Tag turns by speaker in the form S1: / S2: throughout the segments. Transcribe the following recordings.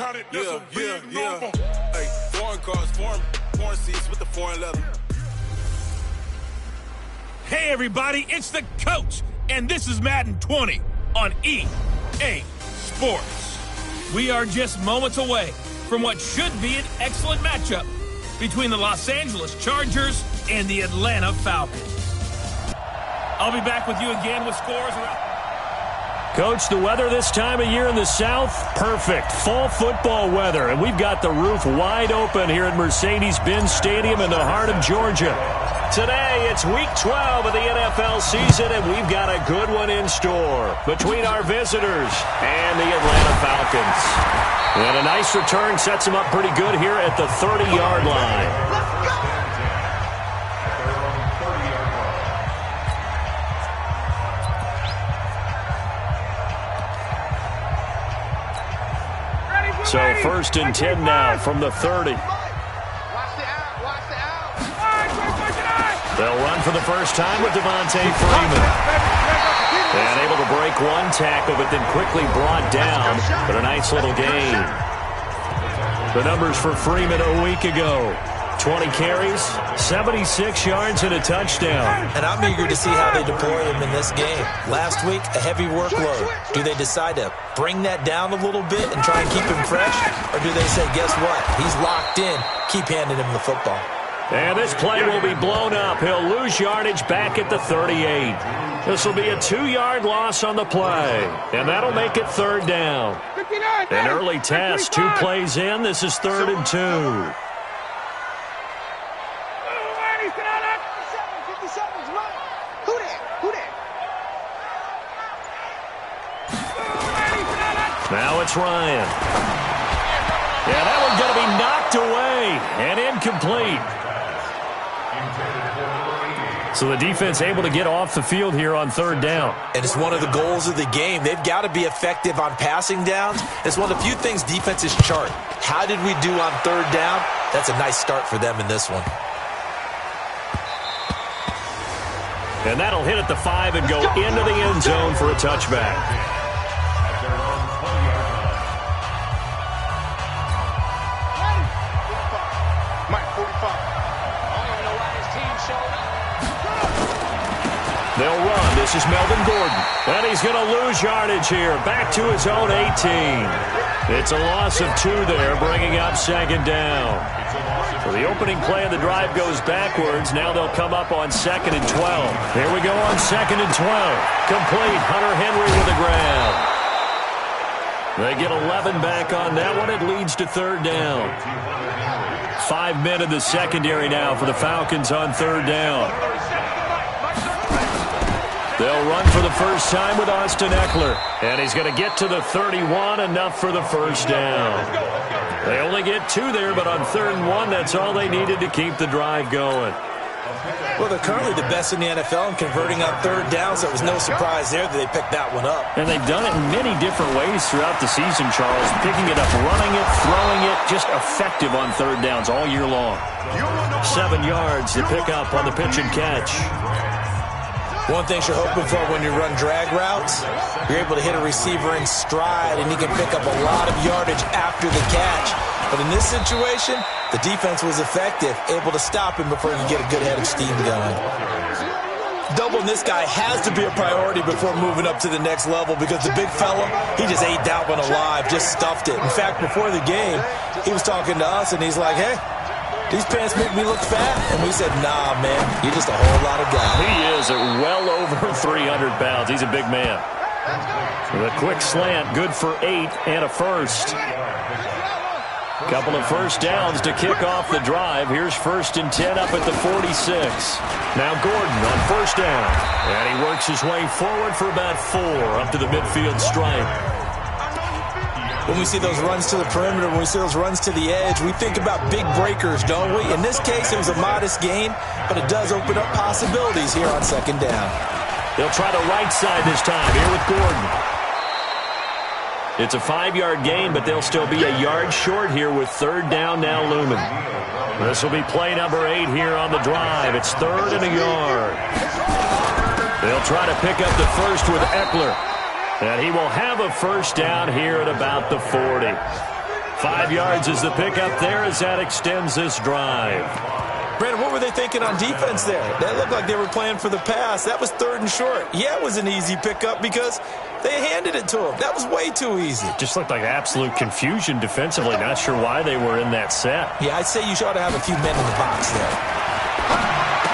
S1: counted. That's a big number. Hey, foreign cars, foreign seats with the foreign leather.
S2: Hey, everybody, it's the coach, and this is Madden 20 on EA Sports. We are just moments away from what should be an excellent matchup between the Los Angeles Chargers and the Atlanta Falcons. I'll be back with you again with scores around.
S3: Coach, the weather this time of year in the South, perfect. Fall football weather, and we've got the roof wide open here at Mercedes-Benz Stadium in the heart of Georgia. Today, it's Week 12 of the NFL season, and we've got a good one in store between our visitors and the Atlanta Falcons. And a nice return sets them up pretty good here at the 30-yard line. So first and 10 now from the 30. They'll run for the first time with Devontae Freeman. And able to break one tackle, but then quickly brought down. But a nice little gain. The numbers for Freeman a week ago. 20 carries, 76 yards, and a touchdown.
S4: And I'm eager to see how they deploy him in this game. Last week, a heavy workload. Do they decide to bring that down a little bit and try and keep him fresh? Or do they say, guess what? He's locked in. Keep handing him the football.
S3: And this play will be blown up. He'll lose yardage back at the 38. This will be a 2-yard loss on the play. And that'll make it third down. An early test, 2 plays in. This is 3rd and 2. Now it's Ryan. Yeah, that one's going to be knocked away and incomplete. So the defense able to get off the field here on 3rd down.
S4: And it's one of the goals of the game. They've got to be effective on passing downs. It's one of the few things defenses chart. How did we do on 3rd down? That's a nice start for them in this one.
S3: And that'll hit at the 5 and go into the end zone for a touchback. They'll run. This is Melvin Gordon. And he's going to lose yardage here. Back to his own 18. It's a loss of 2 there, bringing up 2nd down. So the opening play of the drive goes backwards. Now they'll come up on 2nd and 12. Here we go on 2nd and 12. Complete. Hunter Henry with the grab. They get 11 back on that one. It leads to 3rd down. 5 men in the secondary now for the Falcons on 3rd down. They'll run for the first time with Austin Eckler. And he's going to get to the 31, enough for the first down. They only get 2 there, but on 3rd and 1, that's all they needed to keep the drive going.
S4: Well, they're currently the best in the NFL in converting on 3rd down, so it was no surprise there that they picked that one up.
S3: And they've done it in many different ways throughout the season, Charles. Picking it up, running it, throwing it, just effective on 3rd downs all year long. 7 yards to pick up on the pitch and catch.
S4: One thing you're hoping for when you run drag routes, you're able to hit a receiver in stride, and he can pick up a lot of yardage after the catch. But in this situation, the defense was effective, able to stop him before he could get a good head of steam going. Doubling this guy has to be a priority before moving up to the next level, because the big fella, he just ate that one alive, just stuffed it. In fact, before the game, he was talking to us, and he's like, hey, these pants make me look fat. And we said, nah, man, you're just a whole lot of guy.
S3: He is at well over 300 pounds. He's a big man. With a quick slant, good for 8 and a first. Couple of first downs to kick off the drive. Here's 1st and 10 up at the 46. Now Gordon on 1st down. And he works his way forward for about 4 up to the midfield stripe.
S4: When we see those runs to the perimeter, when we see those runs to the edge, we think about big breakers, don't we? In this case, it was a modest gain, but it does open up possibilities here on 2nd down.
S3: They'll try the right side this time here with Gordon. It's a 5-yard gain, but they'll still be a yard short here with 3rd down now looming. This will be play number 8 here on the drive. It's 3rd and a yard. They'll try to pick up the first with Eckler. And he will have a first down here at about the 40. 5 yards is the pickup there as that extends this drive.
S4: Brandon, what were they thinking on defense there? That looked like they were playing for the pass. That was 3rd and short. Yeah, it was an easy pickup because they handed it to him. That was way too easy.
S3: Just looked like absolute confusion defensively. Not sure why they were in that set.
S4: Yeah, I'd say you ought to have a few men in the box there.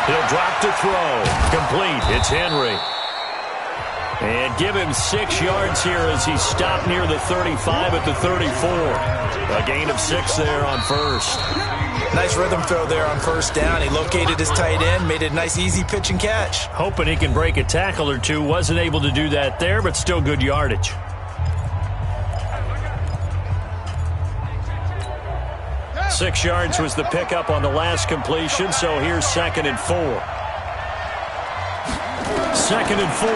S3: He'll drop to throw. Complete. It's Henry. And give him 6 yards here as he stopped near the 35 at the 34. A gain of 6 there on first.
S4: Nice rhythm throw there on first down. He located his tight end, made it a nice easy pitch and catch.
S3: Hoping he can break a tackle or two. Wasn't able to do that there, but still good yardage. Six yards was the pickup on the last completion, so here's 2nd and 4. 2nd and 4.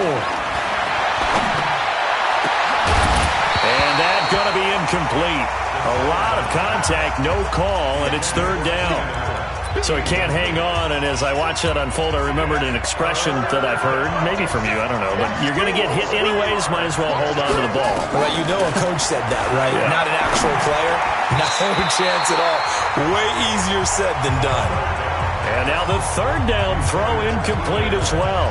S3: And that's going to be incomplete. A lot of contact, no call, and it's 3rd down. So he can't hang on, and as I watch that unfold, I remembered an expression that I've heard, maybe from you, I don't know, but you're going to get hit anyways, might as well hold on to the ball.
S4: Well, you know a coach said that, right? Yeah. Not an actual player. No chance at all. Way easier said than done.
S3: And now the 3rd down throw incomplete as well.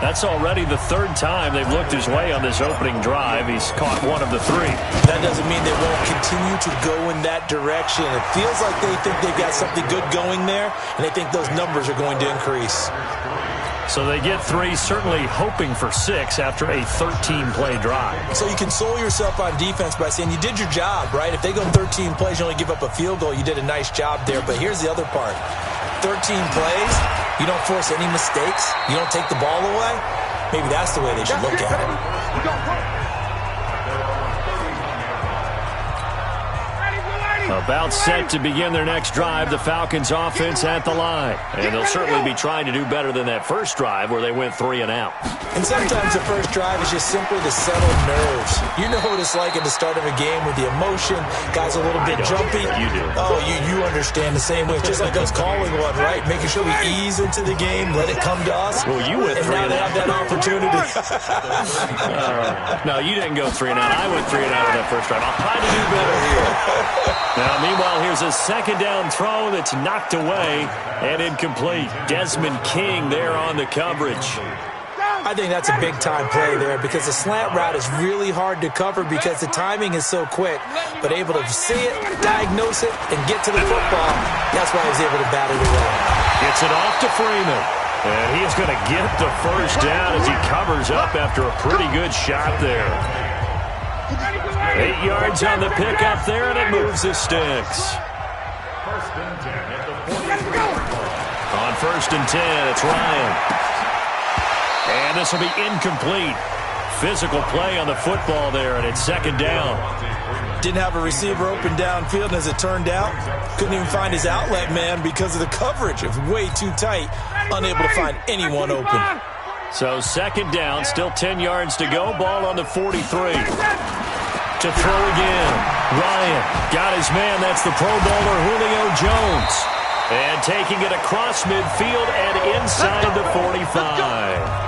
S3: That's already the 3rd time they've looked his way on this opening drive. He's caught 1 of the 3.
S4: That doesn't mean they won't continue to go in that direction. It feels like they think they've got something good going there, and they think those numbers are going to increase.
S3: So they get 3, certainly hoping for 6 after a 13-play drive. So
S4: you console yourself on defense by saying you did your job, right? If they go 13 plays, you only give up a field goal, you did a nice job there. But here's the other part. 13 plays, you don't force any mistakes, you don't take the ball away. Maybe that's the way they should look at it.
S3: About set to begin their next drive, the Falcons offense at the line. And they'll certainly be trying to do better than that first drive where they went 3 and out.
S4: And sometimes the first drive is just simply to settle nerves. You know what it's like at the start of a game with the emotion. Guys a little bit jumpy.
S3: You do.
S4: Oh, you understand the same way. It's just like us calling one, right? Making sure we ease into the game, let it come to us.
S3: Well, you went 3 and out.
S4: And now they have that opportunity.
S3: No, you didn't go 3 and out. I went 3 and out on that first drive. I'll try to do better here. Now, meanwhile, here's a 2nd down throw that's knocked away and incomplete. Desmond King there on the coverage.
S4: I think that's a big-time play there because the slant route is really hard to cover because the timing is so quick. But able to see it, diagnose it, and get to the football, that's why he's able to bat it away.
S3: Gets it off to Freeman. And he is going to get the first down as he covers up after a pretty good shot there. 8 yards on the pickup there, and it moves the sticks. On 1st and 10, it's Ryan. And this will be incomplete. Physical play on the football there, and it's 2nd down.
S4: Didn't have a receiver open downfield, and as it turned out, couldn't even find his outlet man because of the coverage. It was way too tight, unable to find anyone open.
S3: So 2nd down, still 10 yards to go. Ball on the 43. To throw again. Ryan got his man. That's the Pro Bowler Julio Jones. And taking it across midfield and inside the 45.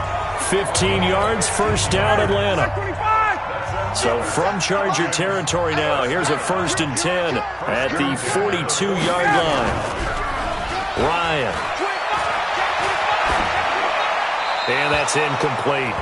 S3: 15 yards, 1st down Atlanta. So from Charger territory now, here's a 1st and 10 at the 42-yard line. Ryan. And that's incomplete.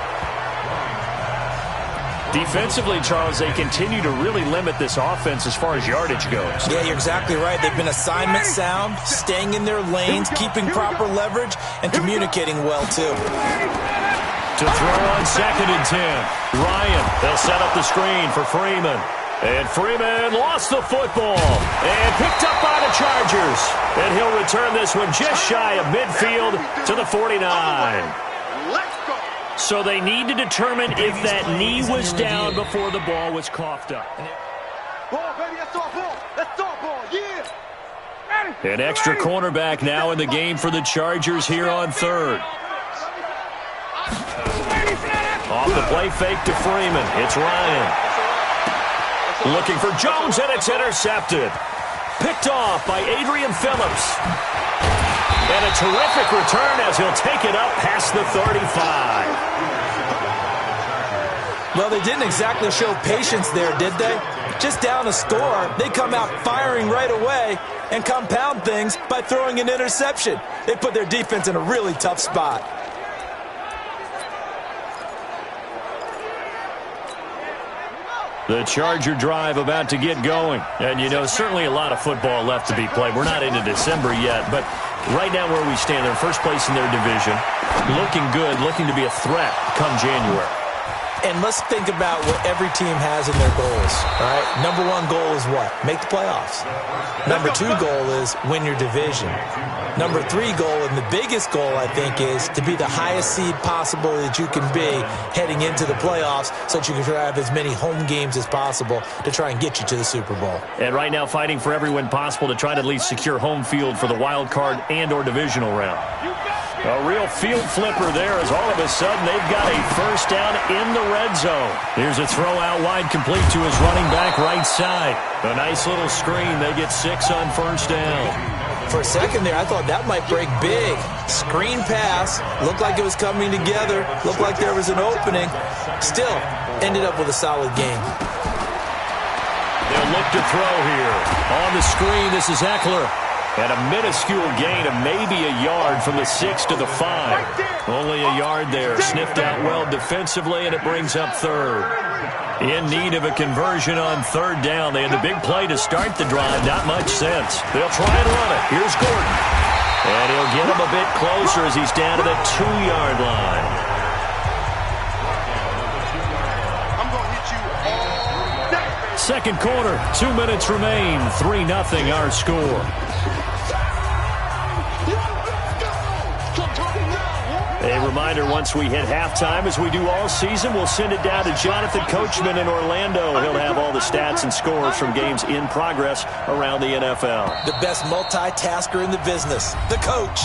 S3: Defensively, Charles, they continue to really limit this offense as far as yardage goes.
S4: Yeah, you're exactly right. They've been assignment sound, staying in their lanes, keeping proper leverage, and communicating well, too.
S3: To throw on 2nd and 10. Ryan, they'll set up the screen for Freeman. And Freeman lost the football and picked up by the Chargers. And he'll return this one just shy of midfield to the 49. So they need to determine if that knee was down before the ball was coughed up. An extra cornerback now in the game for the Chargers here on 3rd. Off the play fake to Freeman. It's Ryan. Looking for Jones, and it's intercepted. Picked off by Adrian Phillips. And a terrific return as he'll take it up past the 35.
S4: Well, they didn't exactly show patience there, did they? just down a score, they come out firing right away and compound things by throwing an interception. They put their defense in a really tough spot.
S3: The Charger drive about to get going. And, you know, certainly a lot of football left to be played. We're not into December yet, but right now where we stand, they're in first place in their division. Looking good, looking to be a threat come January.
S4: And let's think about what every team has in their goals, all right? Number one goal is what? Make the playoffs. Number two goal is win your division. Number three goal, and the biggest goal, I think, is to be the highest seed possible that you can be heading into the playoffs so that you can have as many home games as possible to try and get you to the Super Bowl.
S3: And right now fighting for every win possible to try to at least secure home field for the wild card and or divisional round. A real field flipper there as all of a sudden they've got a first down in the red zone. Here's a throw out wide complete to his running back right side. A nice little screen. They get 6 on first down.
S4: For a second there, I thought that might break big. Screen pass. Looked like it was coming together. Looked like there was an opening. Still, ended up with a solid game.
S3: They'll look to throw here. On the screen, this is Eckler. And a minuscule gain of maybe a yard from the 6 to the 5. Only a yard there. Sniffed out well defensively, and it brings up third. In need of a conversion on third down. They had the big play to start the drive. Not much sense. They'll try and run it. Here's Gordon. And he'll get him a bit closer as he's down to the 2-yard line. Second quarter, 2 minutes remain. 3-0 our score. A reminder, once we hit halftime, as we do all season, we'll send it down to Jonathan Coachman in Orlando. He'll have all the stats and scores from games in progress around the NFL.
S4: The best multitasker in the business, the coach.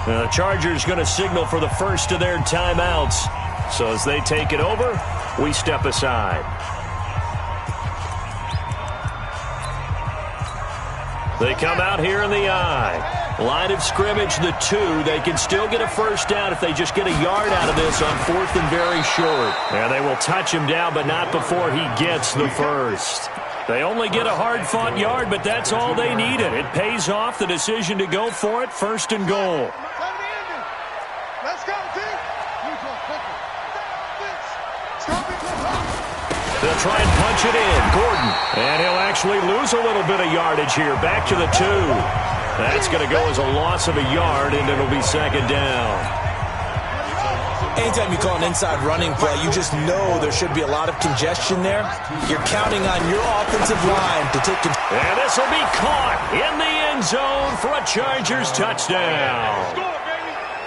S3: The Chargers going to signal for the first of their timeouts. So as they take it over, we step aside. They come out here in the I. Line of scrimmage, the 2. They can still get a first down if they just get a yard out of this on 4th and very short. And they will touch him down, but not before he gets the first. They only get a hard-fought yard, but that's all they needed. It pays off the decision to go for it, 1st and goal.
S5: Let's go, team.
S3: They'll try and punch it in. Gordon. And he'll actually lose a little bit of yardage here. Back to the 2. That's going to go as a loss of a yard, and it'll be second down.
S4: Anytime you call an inside running play, you just know there should be a lot of congestion there. You're counting on your offensive line to take control.
S3: And this will be caught in the end zone for a Chargers touchdown.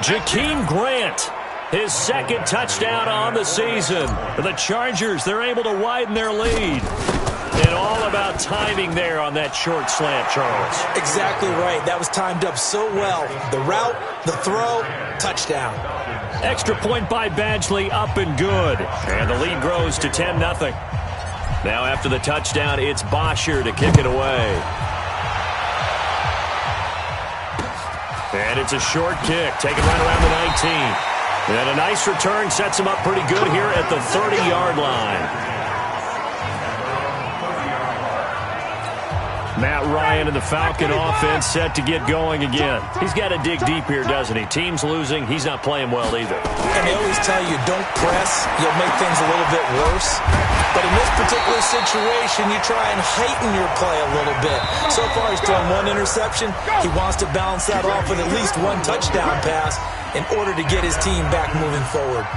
S3: Jakeem Grant, his 2nd touchdown on the season. The Chargers, they're able to widen their lead. And all about timing there on that short slant, Charles.
S4: Exactly right. That was timed up so well. The route, the throw, touchdown.
S3: Extra point by Badgley, up and good. And the lead grows to 10-0. Now after the touchdown, it's Bosher to kick it away. And it's a short kick, taken right around the 19. And a nice return sets him up pretty good here at the 30-yard line. Matt Ryan and the Falcon offense set to get going again. He's got to dig deep here, doesn't he? Team's losing. He's not playing well either.
S4: And they always tell you, don't press. You'll make things a little bit worse. But in this particular situation, you try and heighten your play a little bit. So far, he's thrown 1 interception. He wants to balance that off with at least 1 touchdown pass in order to get his team back moving forward.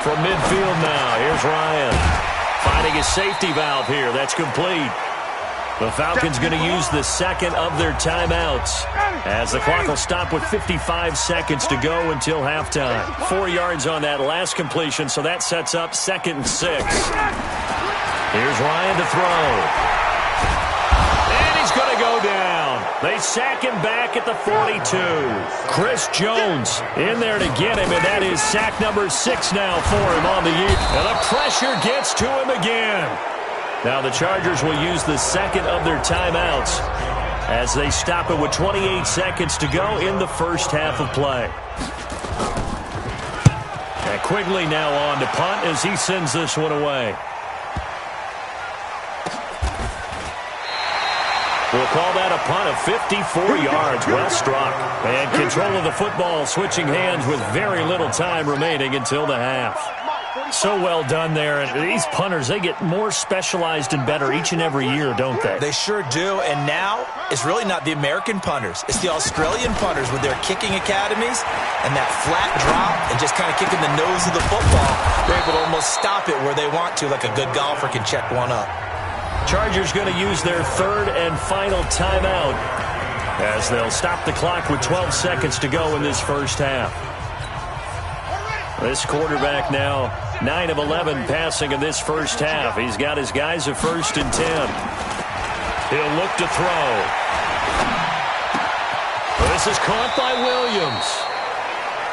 S3: From midfield now, here's Ryan. Finding his safety valve here. That's complete. The Falcons going to use the 2nd of their timeouts as the clock will stop with 55 seconds to go until halftime. 4 yards on that last completion, so that sets up 2nd and 6. Here's Ryan to throw. And he's going to go down. They sack him back at the 42. Chris Jones in there to get him, and that is sack number 6 now for him on the year. And the pressure gets to him again. Now the Chargers will use the 2nd of their timeouts as they stop it with 28 seconds to go in the first half of play. And Quigley now on to punt as he sends this one away. We'll call that a punt of 54 yards. Well struck. And control of the football switching hands with very little time remaining until the half. So well done there. And these punters, they get more specialized and better each and every year, don't they?
S4: They sure do. And now it's really not the American punters. It's the Australian punters with their kicking academies and that flat drop and just kind of kicking the nose of the football. They're able to almost stop it where they want to, like a good golfer can check one up.
S3: Chargers going to use their third and final timeout as they'll stop the clock with 12 seconds to go in this first half. This quarterback now 9 of 11 passing in this first half. He's got his guys at 1st and 10. He'll look to throw. This is caught by Williams.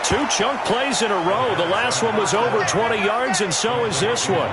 S3: 2 chunk plays in a row. The last one was over 20 yards, and so is this one.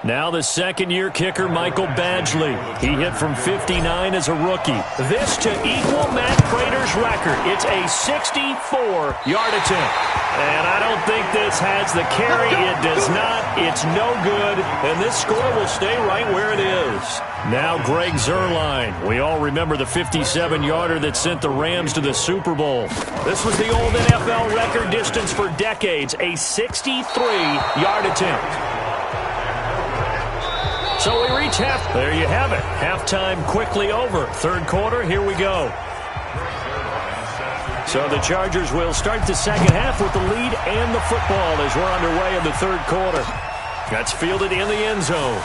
S3: Now the second-year kicker, Michael Badgley. He hit from 59 as a rookie. This to equal Matt Prater's record. It's a 64-yard attempt. And I don't think this has the carry. It does not. It's no good. And this score will stay right where it is. Now Greg Zuerlein. We all remember the 57-yarder that sent the Rams to the Super Bowl. This was the old NFL record distance for decades, a 63-yard attempt. So we reach half. There you have it. Halftime quickly over. Third quarter, here we go. So the Chargers will start the second half with the lead and the football as we're underway in the third quarter. That's fielded in the end zone.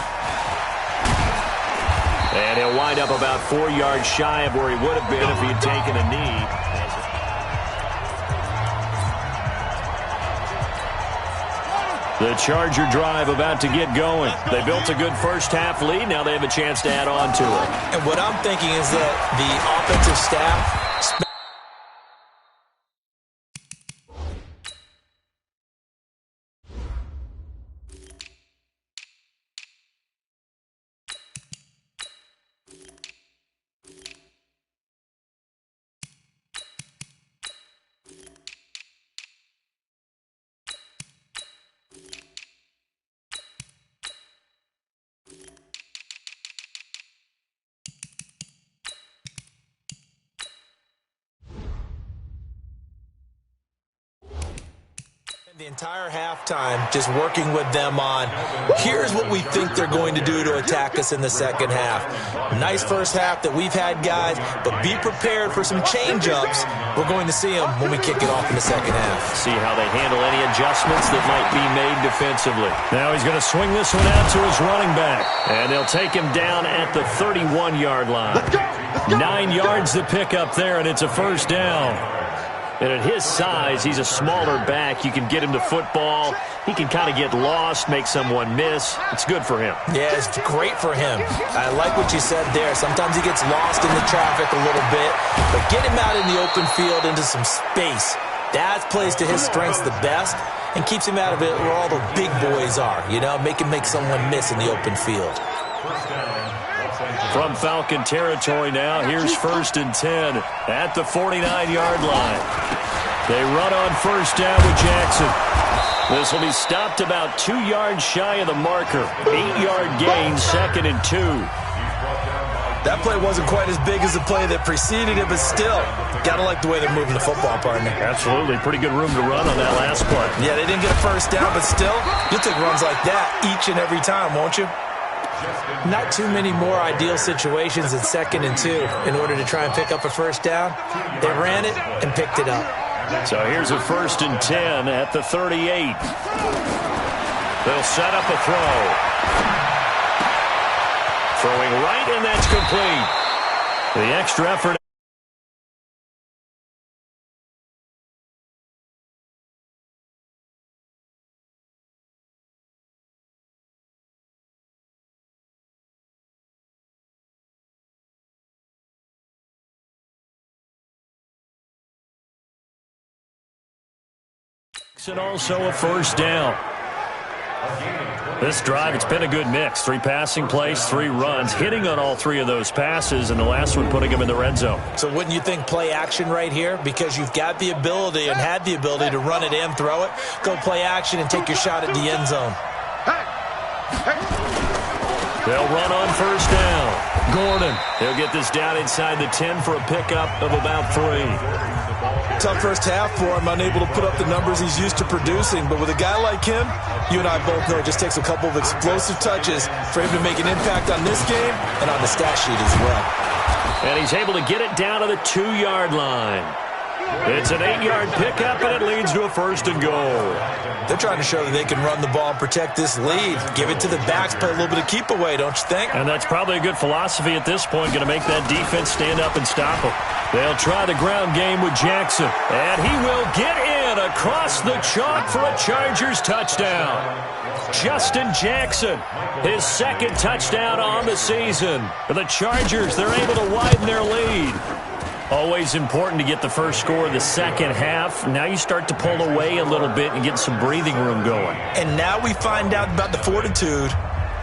S3: And he'll wind up about 4 yards shy of where he would have been if he had taken a knee. The Charger drive about to get going. They built a good first half lead. Now they have a chance to add on to it.
S4: And what I'm thinking is that the offensive staff the entire halftime just working with them on here's what we think they're going to do to attack us in the second half. Nice first half that we've had, guys, but be prepared for some change-ups. We're going to see them when we kick it off in the second half.
S3: See how they handle any adjustments that might be made defensively. Now he's going to swing this one out to his running back, and they'll take him down at the 31-yard line. 9 yards to pick up there, and it's a first down. And at his size, he's a smaller back. You can get him to football. He can kind of get lost, make someone miss. It's good for him.
S4: Yeah, it's great for him. I like what you said there. Sometimes he gets lost in the traffic a little bit, but get him out in the open field into some space. That plays to his strengths the best and keeps him out of it where all the big boys are, you know, make him make someone miss in the open field.
S3: From Falcon territory now, here's 1st and 10 at the 49-yard line. They run on first down with Jackson. This will be stopped about 2 yards shy of the marker. 8-yard gain, 2nd and 2.
S4: That play wasn't quite as big as the play that preceded it, but still, got to like the way they're moving the football, partner.
S3: Absolutely. Pretty good room to run on that last play.
S4: Yeah, they didn't get a first down, but still, you'll take runs like that each and every time, won't you? Not too many more ideal situations in 2nd and 2 in order to try and pick up a first down. They ran it and picked it up.
S3: So here's a 1st and 10 at the 38. They'll set up a throw. Throwing right, and that's complete. The extra effort. And also a first down. This drive, it's been a good mix. 3 passing plays, 3 runs, hitting on all 3 of those passes, and the last one putting him in the red zone.
S4: So wouldn't you think play action right here? Because you've got the ability and had the ability to run it and throw it. Go play action and take your shot at the end zone.
S3: They'll run on first down. Gordon, he'll get this down inside the 10 for a pickup of about 3.
S4: Tough first half for him, unable to put up the numbers he's used to producing. But with a guy like him, you and I both know it just takes a couple of explosive touches for him to make an impact on this game and on the stat sheet as well.
S3: And he's able to get it down to the 2-yard line. It's an 8-yard pickup, and it leads to a first and goal.
S4: They're trying to show that they can run the ball and protect this lead. Give it to the backs, play a little bit of keep away, don't you think?
S3: And that's probably a good philosophy at this point, going to make that defense stand up and stop them. They'll try the ground game with Jackson, and he will get in across the chalk for a Chargers touchdown. Justin Jackson, his 2nd touchdown on the season. For the Chargers, they're able to widen their lead. Always important to get the first score of the second half. Now you start to pull away a little bit and get some breathing room going.
S4: And now we find out about the fortitude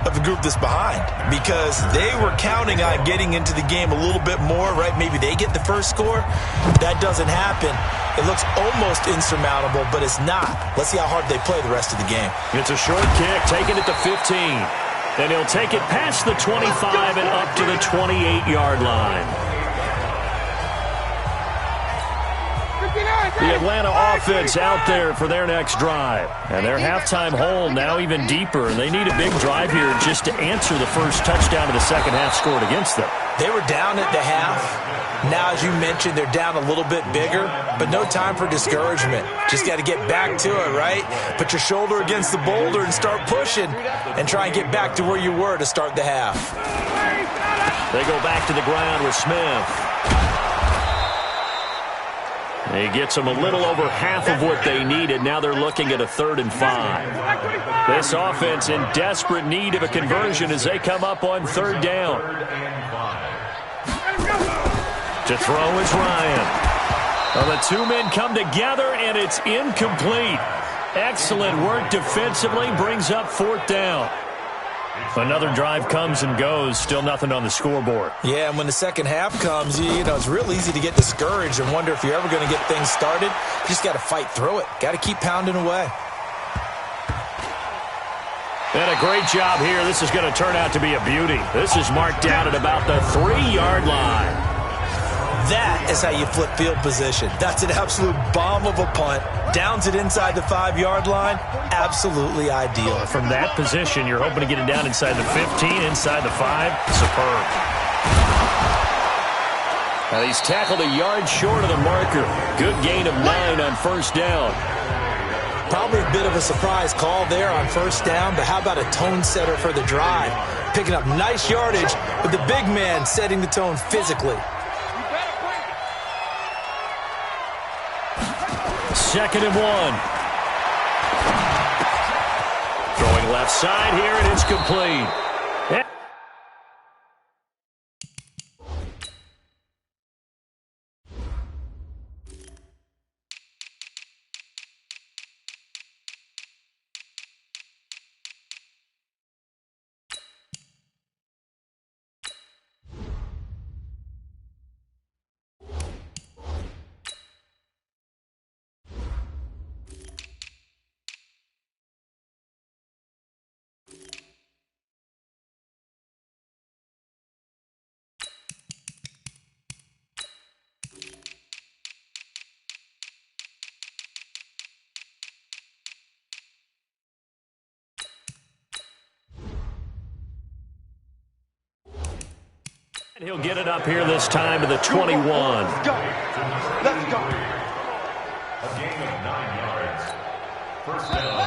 S4: of the group that's behind, because they were counting on getting into the game a little bit more, right? Maybe they get the first score. That doesn't happen. It looks almost insurmountable, but it's not. Let's see how hard they play the rest of the game.
S3: It's a short kick, taking it to 15. Then he'll take it past the 25 and up to the 28-yard line. The Atlanta offense out there for their next drive. And their halftime hole now even deeper. And they need a big drive here just to answer the first touchdown of the second half scored against them.
S4: They were down at the half. Now, as you mentioned, they're down a little bit bigger, but no time for discouragement. Just got to get back to it, right? Put your shoulder against the boulder and start pushing and try and get back to where you were to start the half.
S3: They go back to the ground with Smith. He gets them a little over half of what they needed. Now they're looking at a 3rd and 5. This offense in desperate need of a conversion as they come up on 3rd down. To throw is Ryan. Well, the 2 men come together, and it's incomplete. Excellent work defensively, brings up 4th down. Another drive comes and goes, still nothing on the scoreboard.
S4: Yeah, and when the second half comes, you know, it's real easy to get discouraged and wonder if you're ever going to get things started. You just got to fight through it. Got to keep pounding away.
S3: And a great job here. This is going to turn out to be a beauty. This is marked down at about the 3-yard line.
S4: That is how you flip field position. That's an absolute bomb of a punt. Downs it inside the 5-yard line. Absolutely ideal.
S3: From that position, you're hoping to get it down inside the 15, inside the 5. Superb. Now he's tackled a yard short of the marker. Good gain of 9 on first down.
S4: Probably a bit of a surprise call there on first down, but how about a tone setter for the drive? Picking up nice yardage with the big man setting the tone physically.
S3: 2nd and 1. Throwing left side here, and it's complete. He'll get it up here this time to the 21.
S5: Let's go. Let's go.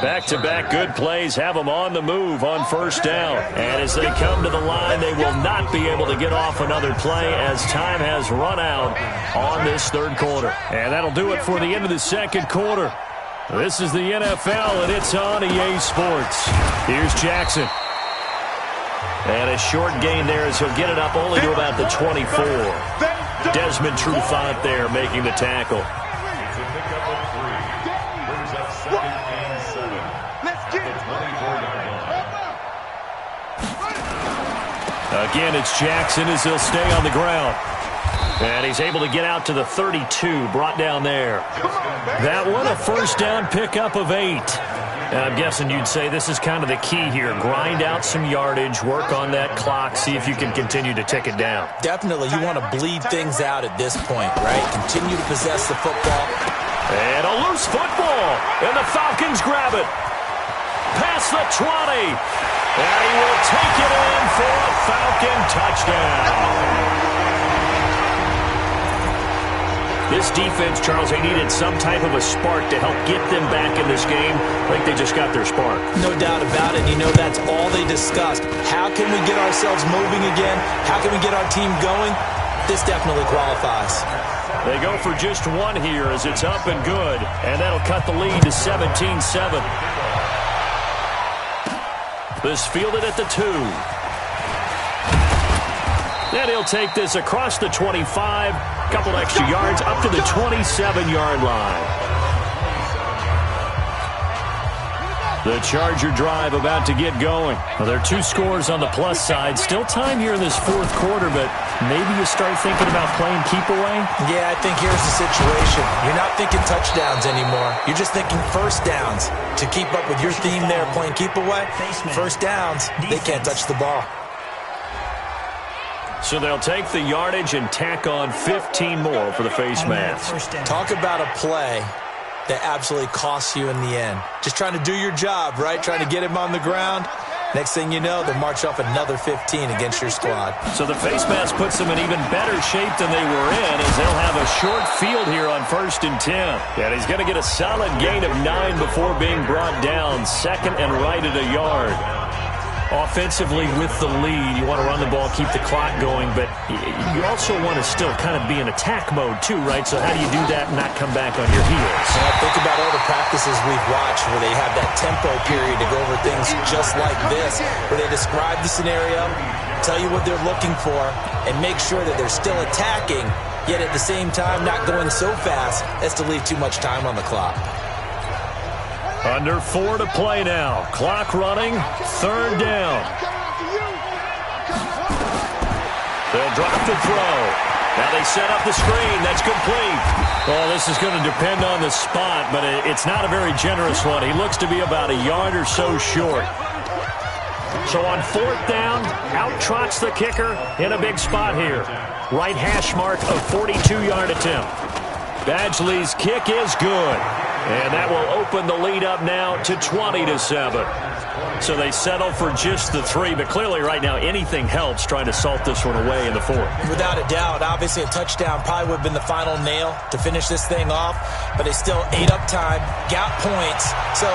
S3: Back-to-back good plays have them on the move on first down. And as they come to the line, they will not be able to get off another play as time has run out on this 3rd quarter. And that'll do it for the end of the 2nd quarter. This is the NFL, and it's on EA Sports. Here's Jackson. And a short gain there as he'll get it up only to about the 24. Desmond Trufant there making the tackle. Again, it's Jackson as he'll stay on the ground. And he's able to get out to the 32, brought down there. That one, a first down pickup of 8. And I'm guessing you'd say this is kind of the key here. Grind out some yardage, work on that clock, see if you can continue to tick it down.
S4: Definitely, you want to bleed things out at this point, right? Continue to possess the football.
S3: And a loose football, and the Falcons grab it. Past the 20. And he will take it in for a Falcon touchdown. This defense, Charles, they needed some type of a spark to help get them back in this game. I think they just got their spark.
S4: No doubt about it. You know, that's all they discussed. How can we get ourselves moving again? How can we get our team going? This definitely qualifies.
S3: They go for just one here as it's up and good. And that'll cut the lead to 17-7. This fielded at the 2. Then he'll take this across the 25. Couple extra yards up to the 27-yard line. The Charger drive about to get going. Well, there are 2 scores on the plus side. Still time here in this fourth quarter, but maybe you start thinking about playing keep away?
S4: Yeah, I think here's the situation. You're not thinking touchdowns anymore. You're just thinking first downs. To keep up with your theme there, playing keep away, first downs, they can't touch the ball.
S3: So they'll take the yardage and tack on 15 more for the face mask.
S4: Talk about a play that absolutely costs you in the end. Just trying to do your job, right? Trying to get him on the ground. Next thing you know, they'll march off another 15 against your squad.
S3: So the face mask puts them in even better shape than they were in as they'll have a short field here on 1st and 10. And he's going to get a solid gain of 9 before being brought down. Second and right at a yard. Offensively with the lead, you want to run the ball, keep the clock going, but you also want to still kind of be in attack mode too, right? So how do you do that and not come back on your heels?
S4: Think about all the practices we've watched where they have that tempo period to go over things just like this, where they describe the scenario, tell you what they're looking for, and make sure that they're still attacking, yet at the same time not going so fast as to leave too much time on the clock.
S3: Under 4 to play now. Clock running. 3rd down. They'll drop the throw. Now they set up the screen. That's complete. Well, this is going to depend on the spot, but it's not a very generous one. He looks to be about a yard or so short. So on 4th down, out trots the kicker in a big spot here. Right hash mark of 42-yard attempt. Badgley's kick is good. And that will open the lead up now to 20-7. So they settle for just the 3, but clearly right now anything helps trying to salt this one away in the 4th.
S4: Without a doubt, obviously a touchdown probably would have been the final nail to finish this thing off, but they still ate up time, got points. So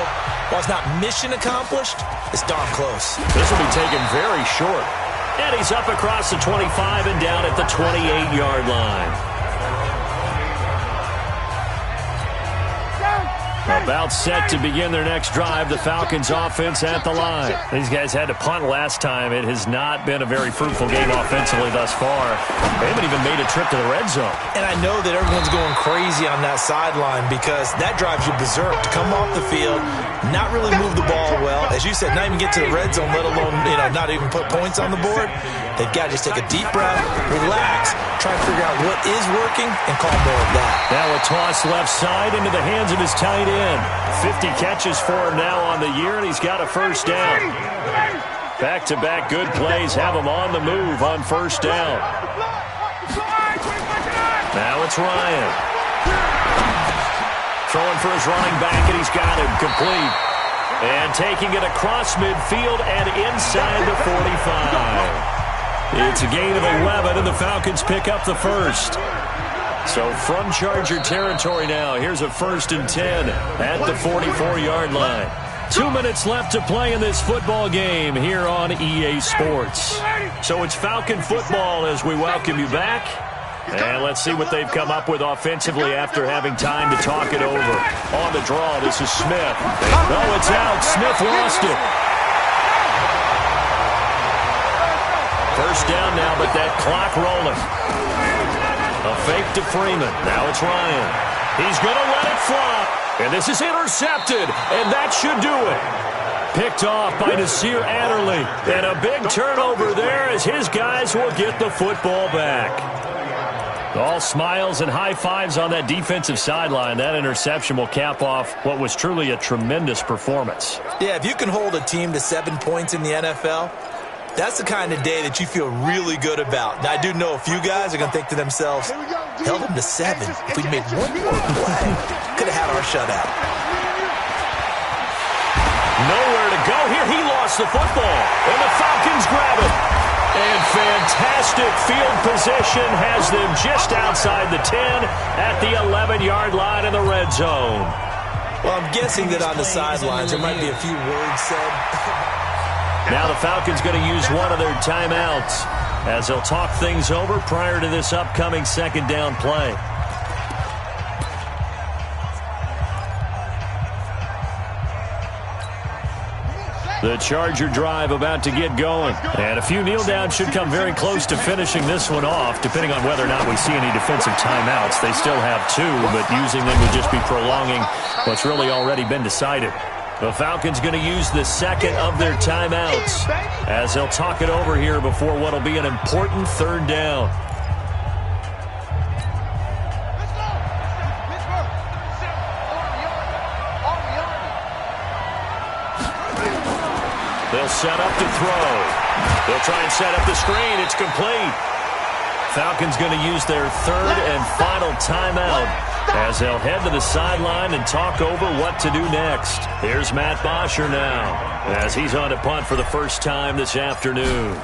S4: while it's not mission accomplished, it's darn close.
S3: This will be taken very short. And he's up across the 25 and down at the 28-yard line. About set to begin their next drive. The Falcons offense at the line. These guys had to punt last time. It has not been a very fruitful game offensively thus far. They haven't even made a trip to the red zone.
S4: And I know that everyone's going crazy on that sideline because that drives you berserk to come off the field, not really move the ball well. As you said, not even get to the red zone, let alone, not even put points on the board. They've got to just take a deep breath, relax, try to figure out what is working, and call more of that.
S3: Now a toss left side into the hands of his tight end. 50 catches for him now on the year, and he's got a first down. Back-to-back good plays have him on the move on 1st down. Now it's Ryan. Throwing for his running back, and he's got him complete. And taking it across midfield and inside the 45. It's a gain of 11, and the Falcons pick up the first. So from Charger territory now, here's a 1st and 10 at the 44-yard line. 2 minutes left to play in this football game here on EA Sports. So it's Falcon football as we welcome you back. And let's see what they've come up with offensively after having time to talk it over. On the draw, this is Smith. No, it's out. Smith lost it. First down now, but that clock rolling. A fake to Freeman. Now it's Ryan. He's going to let it fly. And this is intercepted. And that should do it. Picked off by Nasir Adderley. And a big turnover there as his guys will get the football back. All smiles and high fives on that defensive sideline. That interception will cap off what was truly a tremendous performance.
S4: Yeah, if you can hold a team to 7 points in the NFL, that's the kind of day that you feel really good about. Now, I do know a few guys are going to think to themselves, held them to 7. If we made one more play, could have had our shutout.
S3: Nowhere to go here. He lost the football, and the Falcons grab it. And fantastic field position has them just outside the 10 at the 11-yard line in the red zone.
S4: Well, I'm guessing that on the sidelines there might be a few words said.
S3: Now the Falcons going to use one of their timeouts as they'll talk things over prior to this upcoming second down play. The Charger drive about to get going. And a few kneel downs should come very close to finishing this one off, depending on whether or not we see any defensive timeouts. They still have 2, but using them would just be prolonging what's really already been decided. The Falcons going to use the second of their timeouts as they'll talk it over here before what will be an important third down. They'll set up to throw. They'll try and set up the screen. It's complete. Falcons going to use their third and final timeout as they'll head to the sideline and talk over what to do next. Here's Matt Bosher now as he's on to punt for the first time this afternoon.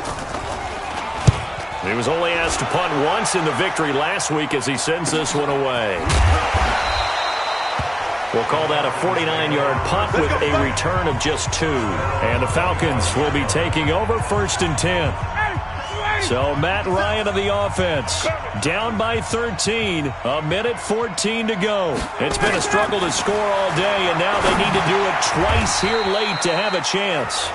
S3: He was only asked to punt once in the victory last week as he sends this one away. We'll call that a 49-yard punt with a return of just 2. And the Falcons will be taking over 1st and 10. So Matt Ryan of the offense, down by 13, a minute 14 to go. It's been a struggle to score all day, and now they need to do it twice here late to have a chance.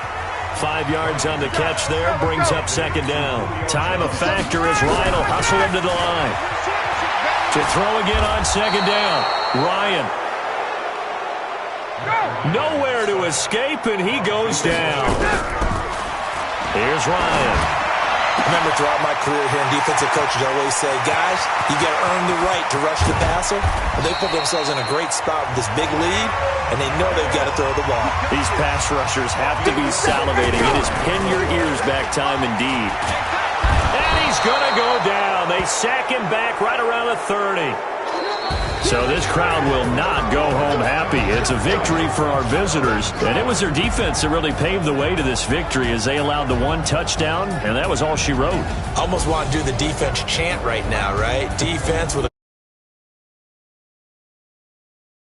S3: 5 yards on the catch there, brings up second down. Time a factor as Ryan will hustle him to the line. To throw again on second down, Ryan. Nowhere to escape, and he goes down. Here's Ryan.
S4: I remember throughout my career here in defensive coaches, I always say, guys, you got to earn the right to rush the passer. Well, they put themselves in a great spot with this big lead, and they know they've got to throw the ball.
S3: These pass rushers have to be salivating. It is pin your ears back time indeed. And he's going to go down. They sack him back right around the 30. So this crowd will not go home happy. It's a victory for our visitors. And it was their defense that really paved the way to this victory as they allowed the 1 touchdown, and that was all she wrote.
S4: Almost want to do the defense chant right now, right? Defense with a